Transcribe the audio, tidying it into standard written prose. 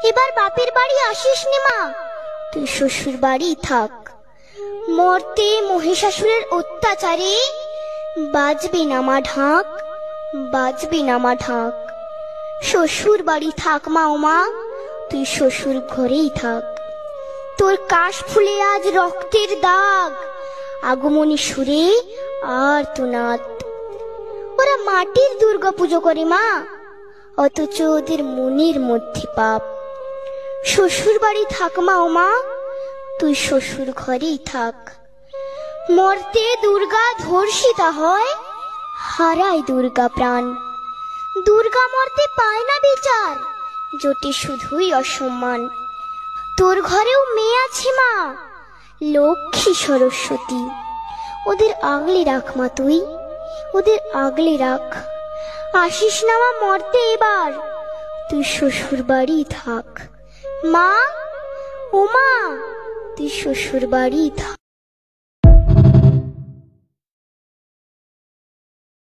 এবার বাপের বাড়ি আসিস নে মা, তুই শ্বশুর বাড়ি থাক। মর্তে মহিষাসুরের অত্যাচারে বাজবে না মা ঢাক, বাজবে না মা ঢাক। শ্বশুর বাড়ি থাক মা, ও মা তুই শ্বশুর ঘরেই থাক। তোর কাশ ফুলে আজ রক্তের দাগ, আগমনী সুরে আর তোনাদ। ওরা মাটির দুর্গা পুজো করে মা, অথচ ওদের মনের মধ্যে পাপ। শ্বশুর বাড়ি থাক মা, ও মা তুই শ্বশুর ঘরেই থাক। মর্তে দুর্গা ধর্ষিতা হয়, হারায় দুর্গা প্রাণ। দুর্গা মর্তে পায় না বিচার, জোটে শুধুই অসম্মান। তোর ঘরেও মেয়ে আছে মা, লক্ষ্মী সরস্বতী, ওদের আগলে রাখ মা তুই, ওদের আগলে রাখ। আসিস না মা মর্তে এবার, তুই শ্বশুর বাড়ি থাক। মা, ও মা তুই শ্বশুর বাড়ি থাক।